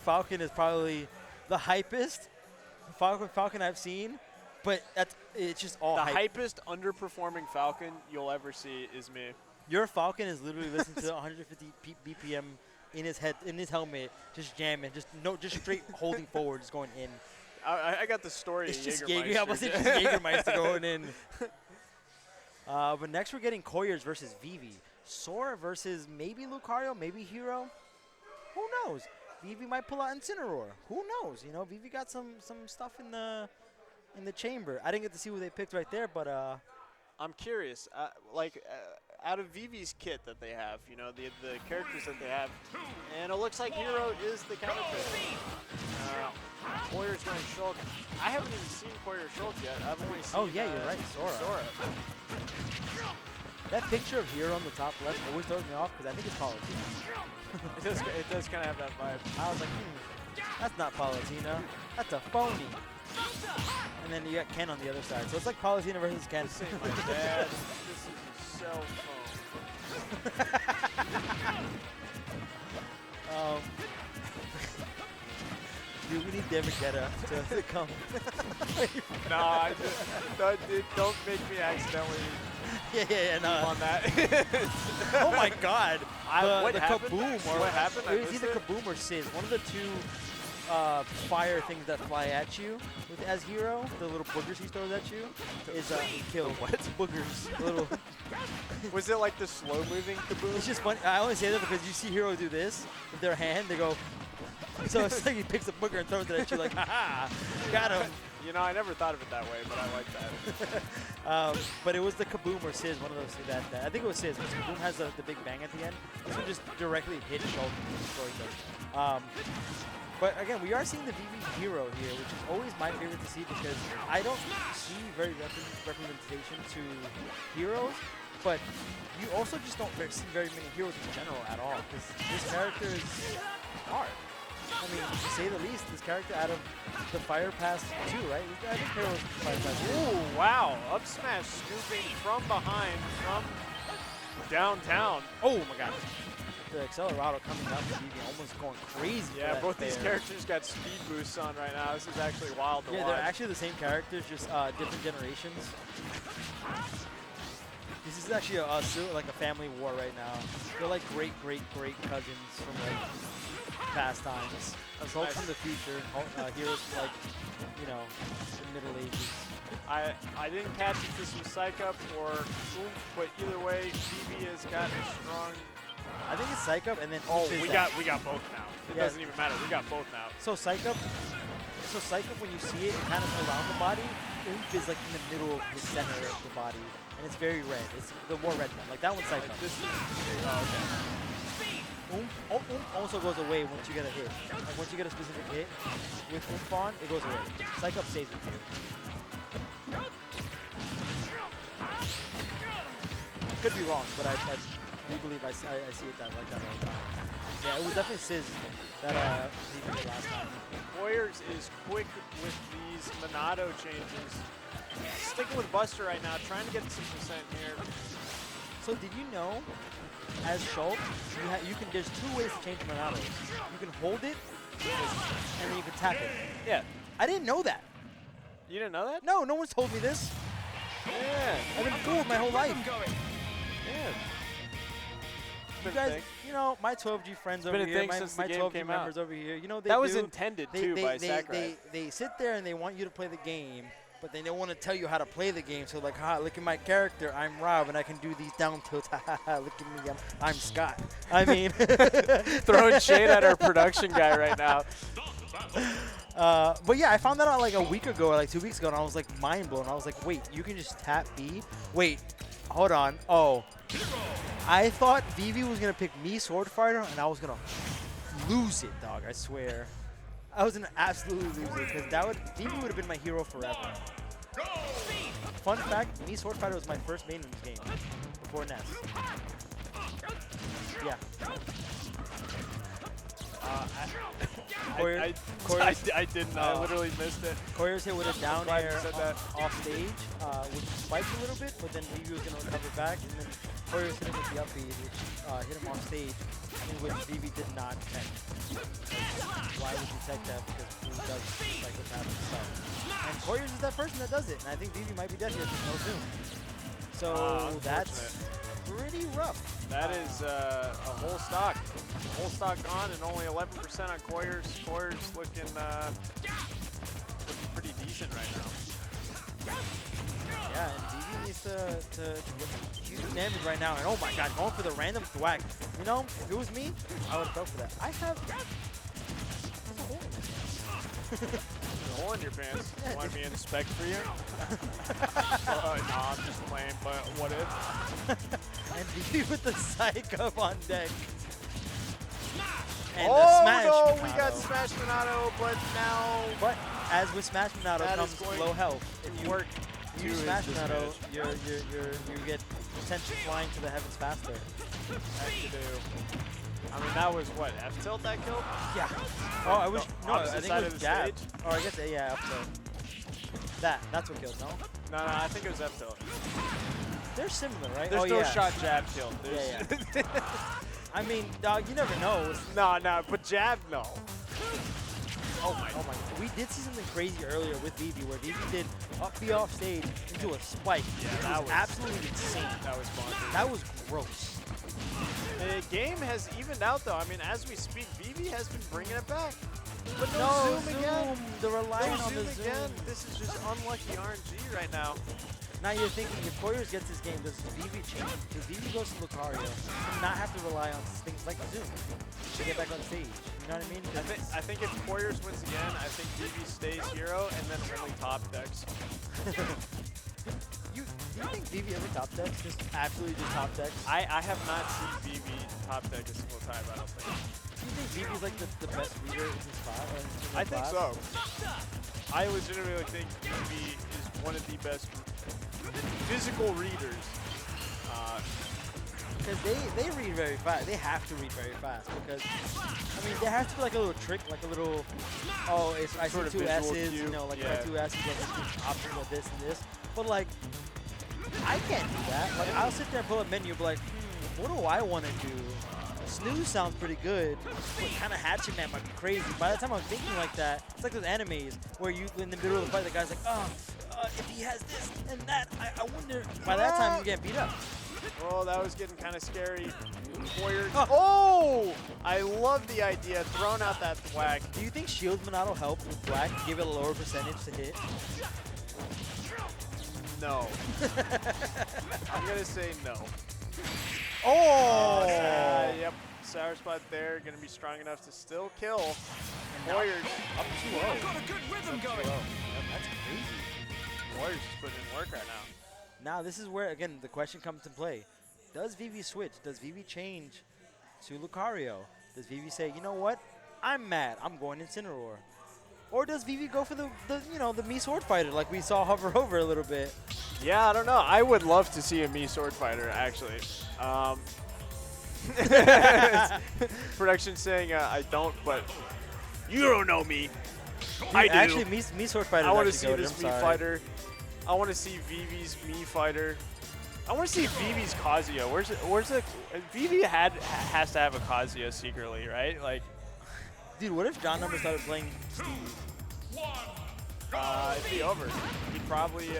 Falcon is probably the hypest Falcon I've seen, but it's just all The hype. hypest underperforming Falcon you'll ever see is me. Your Falcon is literally listening to 150 BPM in his helmet, just jamming, just straight holding forward, just going in. I got the story. It's just Jägermeister. I was just Jägermeister going in. But next we're getting Coyors versus Vivi. Sora versus maybe Lucario, maybe Hero. Who knows? Vivi might pull out Incineroar. Who knows? You know, Vivi got some stuff in the chamber. I didn't get to see what they picked right there, but I'm curious. Out of Vivi's kit that they have, you know, the characters that they have, and it looks like Hero is the counter pick. Coyors going Shulk. I haven't even seen Coyors Shulk yet. I've only seen. Oh yeah, you're right, Sora. That picture of Hero on the top left always throws me off because I think it's Palutena. It does kind of have that vibe. I was like, that's not Palutena. That's a phony. And then you got Ken on the other side, so it's like Palutena versus Ken. This ain't my dad. This is his cell phone. Dude, we need David Guetta to come. No, dude, don't make me accidentally. No. On that. Oh my God! What the happened? Kaboom, or What happened? It was either Kaboom or Sizz. One of the two fire things that fly at you as Hero. The little boogers he throws at you is kill. What? Boogers. Little. Was it like the slow-moving Kaboom? It's just funny. I only say that because you see Hero do this with their hand. They go. So it's like he picks a booger and throws it at you like, ha-ha, got him. You know, I never thought of it that way, but I like that. But it was the Kaboom or Sizz, one of those two that I think it was Sizz, because Kaboom has the big bang at the end. This one just directly hit Shulk and destroyed them. But again, we are seeing the Vivi Hero here, which is always my favorite to see because I don't see very representation to heroes, but you also just don't see very many heroes in general at all, because this character is hard. I mean, to say the least, this character out of the Fire Pass 2, right? I think Hero was Fire Pass 2. Ooh, wow. Up smash scooping from behind, from downtown. Oh my god. The Accelerado coming up to Vivi, almost going crazy. Yeah, both these characters got speed boosts on right now. This is actually wild to watch. Yeah, they're actually the same characters, just different generations. This is actually like a family war right now. They're like great cousins from like past times. Shulk from the future. Heroes from like, you know, the Middle Ages. I didn't catch if this was Psych Up or Oomph, but either way, Vivi has got a strong. I think it's Psych Up, and then we got both now. It doesn't even matter. We got both now. So Psych Up when you see it kind of around the body, Oomph is like in the middle of the center of the body, and it's very red. It's the more red one. Like that one's Psych Up. This is okay. Oomph also goes away once you get a hit. Like once you get a specific hit with Oomph on, it goes away. Psych Up stays with you. Could be wrong, but I do believe I see it like that all the time. Yeah, it was definitely Sizz that he did last time. Coyors is quick with these Monado changes. Sticking with Buster right now, trying to get some percent here. So did you know, as Shulk, there's two ways to change Monados. You can hold it, and then you can tap it. Yeah. I didn't know that. You didn't know that? No one's told me this. Yeah. I've been fooled my whole life. Yeah. You guys, you know, my 12G friends over here, my 12G members over here, you know, that was intended too by Sakurai. They sit there and they want you to play the game, but they don't want to tell you how to play the game. So like, look at my character, I'm Rob, and I can do these down tilts. Look at me, I'm Scott. I mean, throwing shade at our production guy right now. But yeah, I found that out like a week ago or like 2 weeks ago, and I was like mind blown. I was like, wait, you can just tap B? Wait, hold on. Oh. I thought Vivi was going to pick me, Sword Fighter, and I was going to lose it, dog, I swear. I was going to absolutely lose it, because Vivi would have been my hero forever. Fun fact, me, Sword Fighter was my first main in this game, before Ness. Yeah. I I didn't. I literally missed it. Coyors hit with a down glad you air said that. off stage, which spiked a little bit, but then Vivi was going to recover back, and then Coyors hit him with the up B, which hit him off stage, in which Vivi did not detect. Why would you detect that? Because Blue does psychopathic stuff. And Coyors is that person that does it, and I think Vivi might be dead here with no zoom. So that's pretty rough. That is a whole stock. Whole stock gone and only 11% on Coyors. Coyors looking pretty decent right now. Yeah, and Vivi needs to get huge damage right now. And oh my god, going for the random thwack. You know, if it was me, I would have felt for that. I have a hole in this. A hole in your pants. You want me to inspect for you? No, I'm just playing, but what if? And Vivi with the psych up on deck. And oh the smash no, Minato. we got Smash Minato, but now... But as with Smash Minato comes low health. If you work use Smash Minato, you get potential flying to the heavens faster. As you do. I mean, that was what, F tilt that killed? Yeah. Oh, I wish. No, I opposite think side it of was the jab. stage? Or I guess, yeah, up tilt. That's what killed, no? No, I think it was F tilt. They're similar, right? There's oh, no yeah. shot jab killed. Yeah. I mean, dog, you never know. No, but jab, no. Oh my. We did see something crazy earlier with Vivi, where Vivi did up B off stage into a spike. Yeah, that was absolutely insane. That was fun. That was gross. The game has evened out, though. I mean, as we speak, Vivi has been bringing it back. But no zoom again. They're relying on the zoom again. This is just unlucky RNG right now. Now you're thinking, if Coyors gets this game, does Vivi change? Does Vivi goes to Lucario and not have to rely on things like Zoom to get back on stage? You know what I mean? I think if Coyors wins again, I think Vivi stays hero and then only top decks. Do you think Vivi ever top decks? Just absolutely just top decks? I have not seen Vivi top deck a single time, I don't think. Do you think Vivi's like the best reader in this spot? I think so. I legitimately think Vivi is one of the best physical readers. Because they read very fast. They have to read very fast because, I mean, there has to be like a little trick, like a little, oh, it's, I see two S's, you know, like if I have two S's, I see options of this and this. But like, I can't do that. Like, I'll sit there and pull up menu, but like, what do I want to do? Snooze sounds pretty good, but kind of Hatchet Man might be crazy. By the time I'm thinking like that, it's like those animes where you, in the middle of the fight, the guy's like, if he has this and that, I wonder. By that time, you get beat up. Oh, that was getting kind of scary. Coyors. Oh! I love the idea. Throwing out that thwack. Do you think Shield Minato helped with Black, give it a lower percentage to hit? No. I'm going to say no. Oh! Yep. Sour spot there. Going to be strong enough to still kill. Coyors up 2-0. Got a good rhythm going. Yep, that's crazy. Coyors is putting in work right now. Now this is where, again, the question comes into play. Does Vivi switch? Does Vivi change to Lucario? Does Vivi say, you know what? I'm mad. I'm going Incineroar. Or does Vivi go for the Mii Sword Fighter like we saw hover over a little bit? Yeah, I don't know. I would love to see a Mii Sword Fighter, actually. Production saying I don't, but you don't know me. I do. Actually, Mii Sword Fighter. I want to see this Mii fighter. I want to see Vivi's Mii fighter. I want to see Vivi's Kazuya. Where's the Vivi has to have a Kazuya secretly, right? Like, dude, what if John Number started playing Steve? It'd be over. He'd probably. Do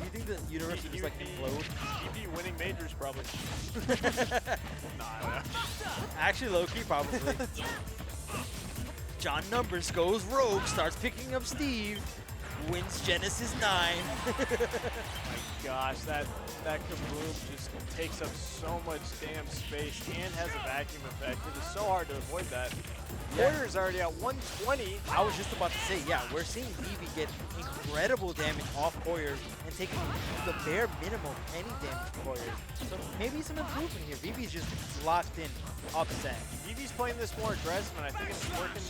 you think the universe would just like implode? He'd be winning majors probably. Nah, I don't know. Actually, low-key, probably. John Numbers goes rogue, starts picking up Steve, wins Genesis 9. My gosh, that Kaboom just takes up so much damn space and has a vacuum effect. It is so hard to avoid that. Coyors already at 120. I was just about to say, yeah, we're seeing Vivi get incredible damage off Coyors and taking the bare minimum any damage from Coyors. So maybe some improvement here. Vivi's just locked in, upset. Vivi's playing this more aggressive, and I think it's working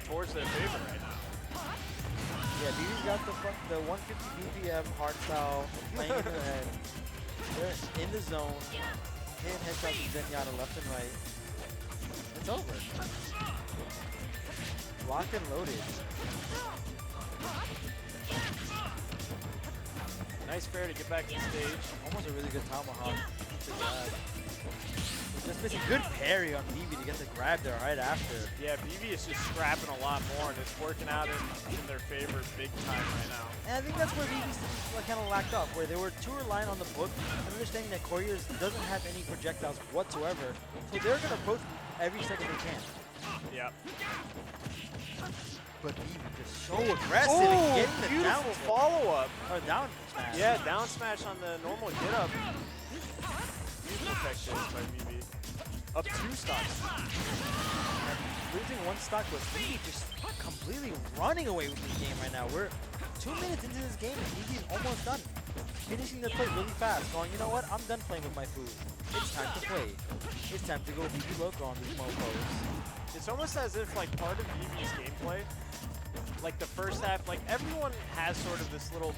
towards their favor right now. Yeah, Vivi's got the 150 BPM hard style playing in their head. They're in the zone, hitting headshots with Zenyatta left and right. It's over. locked and loaded. Nice fair to get back to stage. Almost a really good tomahawk to grab. Just missing good parry on Vivi to get the grab there right after. Yeah, Vivi is just scrapping a lot more, and it's working out in their favor big time right now. And I think that's where Vivi kind of lacked up, where they were too reliant on the book, understanding that Coyors doesn't have any projectiles whatsoever, so they're going to approach every second they can. Yep. But Vivi just so aggressive and getting the down beautiful follow-up. or down smash. Yeah, down smash on the normal get-up. Beautiful tech chase by Vivi. Up 2 stocks. And losing 1 stock with Vivi just completely running away with this game right now. We're 2 minutes into this game and Vivi's almost done. Finishing the play really fast, going, you know what, I'm done playing with my food. It's time to play. It's time to go Vivi loco on these mofos. It's almost as if like part of Vivi's gameplay, like the first half, like everyone has sort of this little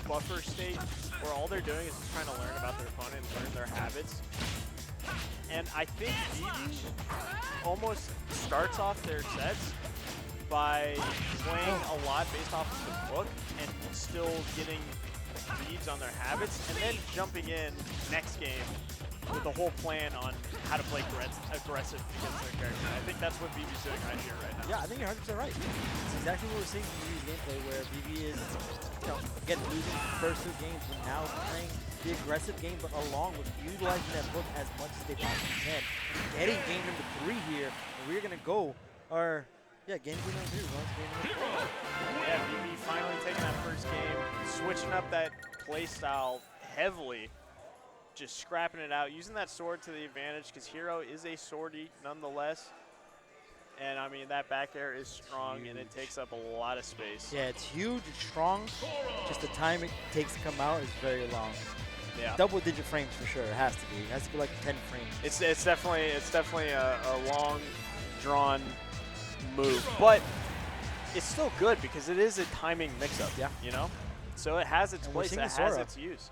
buffer state where all they're doing is just trying to learn about their opponent and learn their habits. And I think Vivi almost starts off their sets by playing a lot based off of the book and still getting reads on their habits, and then jumping in next game with a whole plan on how to play aggressive against their character. I think that's what Vivi's doing right here, right now. Yeah, I think you're 100% right. It's exactly what we're seeing from Vivi's gameplay, where Vivi is, you know, again, losing the first 2 games, but now playing the aggressive game, but along with utilizing that book as much as they possibly can. Getting game number 3 here, and we're going to go, game number 3, we're on to game number 4. Yeah, Vivi finally taking that first game, switching up that play style heavily, just scrapping it out, using that sword to the advantage, because Hero is a swordy nonetheless. And I mean, that back air is strong, and it takes up a lot of space. Yeah, it's huge, it's strong, just the time it takes to come out is very long. Yeah. Double-digit frames for sure, it has to be. It has to be like 10 frames. It's definitely a long, drawn move, but it's still good because it is a timing mix-up. Yeah. You know, so it has its place, it has its use.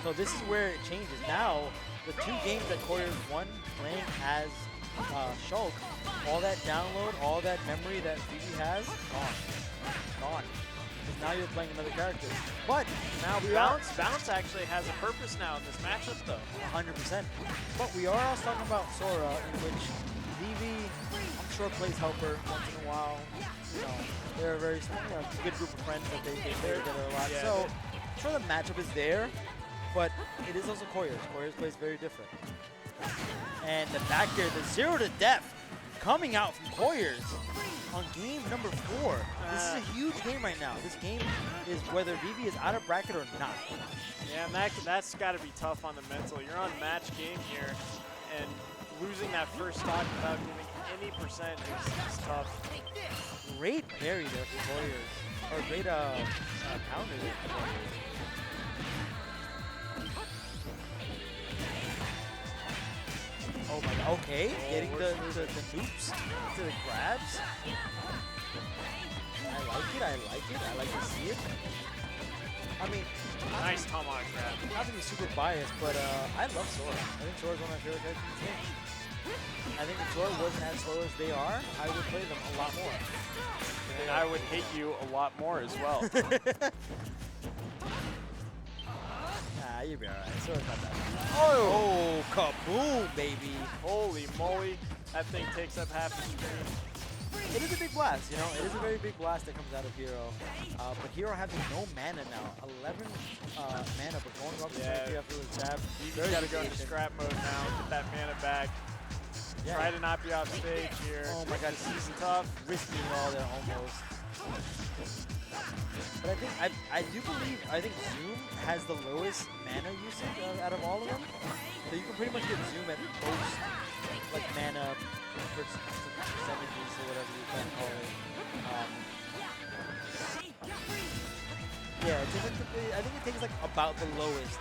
So this is where it changes. Now, the 2 games that Coyors won playing as Shulk, all that download, all that memory that Vivi has, gone. Because now you're playing another character. But now we Bounce actually has a purpose now in this matchup, though. 100%. But we are also talking about Sora, in which Vivi, I'm sure, plays helper once in a while. You know, they're a very good group of friends that they play together a lot. Yeah. So I'm sure the matchup is there, but it is also Coyors. Coyors plays very different. And the back there, the 0 to death coming out from Coyors on game number 4. This is a huge game right now. This game is whether Vivi is out of bracket or not. Yeah, and that's got to be tough on the mental. You're on match game here, and losing that first stock without giving any percent is tough. Great parry there for Coyors. Or great counter there for Coyors. Oh my god, okay. Getting the noops to the grabs. I like to see it. I mean, Nice tomahawk grab. not to be super biased, but I love Sora. I think Sora's one of my favorite characters in this game. I think if Sora wasn't as slow as they are, I would play them a lot more. And I would hate you a lot more as well. Nah, you'll be alright. Sora's not that bad. Oh! Kaboom, baby. Holy moly. That thing takes up half the screen. It is a big blast, you know. It is a very big blast that comes out of Hero. But Hero having no mana now. 11 mana, but going up to 23 after the jab. You gotta go into scrap mode now, get that mana back. Yeah. Try to not be off stage here. Oh my god, this is tough. Risky all there almost. But I do believe Zoom has the lowest mana usage out of all of them. So you can pretty much get Zoom at most like mana percentages or whatever you can call it. Yeah, I think it takes like about the lowest,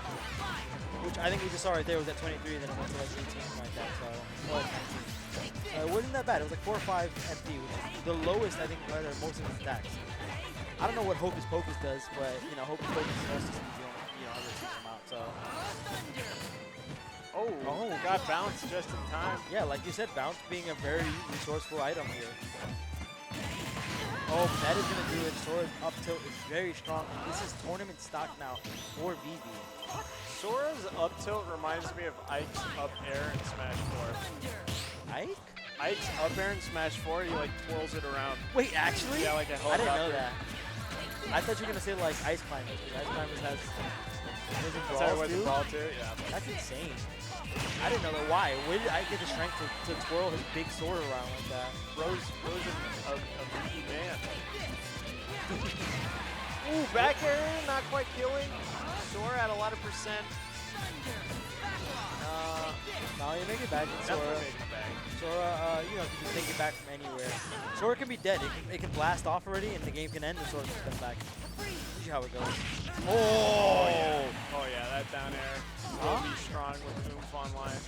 which I think we just saw right there was at 23, then it went to like 18 like that, so or 19. It wasn't that bad. It was like 4 or 5 FD, which is the lowest I think out of most of the stacks. I don't know what Hocus Pocus does, but you know Hocus Pocus also seems to ever teach them out. So. Oh, got bounced just in time. Yeah, like you said, bounce being a very resourceful item here. Oh, that is going to do it. Sora's up tilt is very strong. This is tournament stock now for Vivi. Sora's up tilt reminds me of Ike's up air in Smash 4. Ike? Ike's up air in Smash 4, he like twirls it around. Wait, actually? Yeah, like a I helicopter. didn't know that. I thought you were going to say like Ice Climbers. Ice Climbers has Brawls too? Brawl too? Yeah. That's insane. I didn't know that. Why? Where did I get the strength to twirl his big sword around like that? Rose a Vivi man. Ooh, back air, not quite killing. Sora at a lot of percent. No, you make it back. Sora, Definitely make it back. Sora, you know, you can take it back from anywhere. Sora can be dead. It can blast off already, and the game can end, and Sora can come back. See how it goes. Oh yeah, that down air will be strong with Oomph online.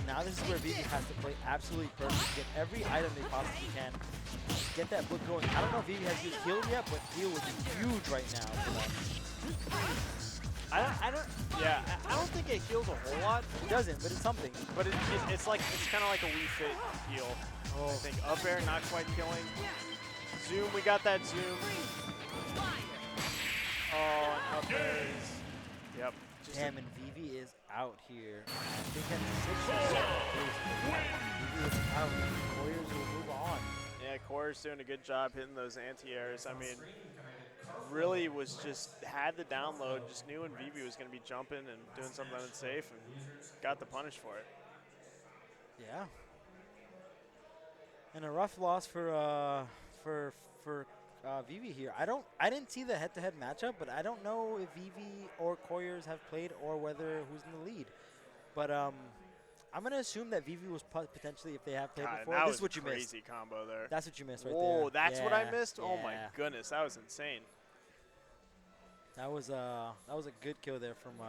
Now this is where Vivi has to play absolutely perfect. Get every item they possibly can. Get that book going. I don't know if Vivi has used heal yet, but heal would be huge right now for them. I don't think it heals a whole lot. It doesn't, but it's something. But it's kind of like a Wii Fit heal. I think up air not quite killing. Zoom, we got that zoom. Oh, and up air is, yep. Damn, and Vivi is out here. I think that's 6 or 7 Vivi is out. Coyors will move on. Yeah, Coyors doing a good job hitting those anti-airs. I mean, really was just had the download, just knew when Vivi was going to be jumping and doing something unsafe, and got the punish for it. Yeah. And a rough loss for Vivi here. I didn't see the head-to-head matchup, but I don't know if Vivi or Coyors have played or whether who's in the lead. But I'm gonna assume that Vivi was potentially, if they have played before. That This was is what you missed. crazy combo there. That's what you missed right there. Whoa, that's what I missed? Yeah. Oh my goodness, that was insane. That was a good kill there from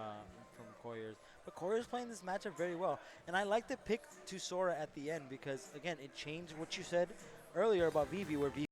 Coyors. But Coyors playing this matchup very well, and I like the pick to Sora at the end because again it changed what you said earlier about Vivi, where Vivi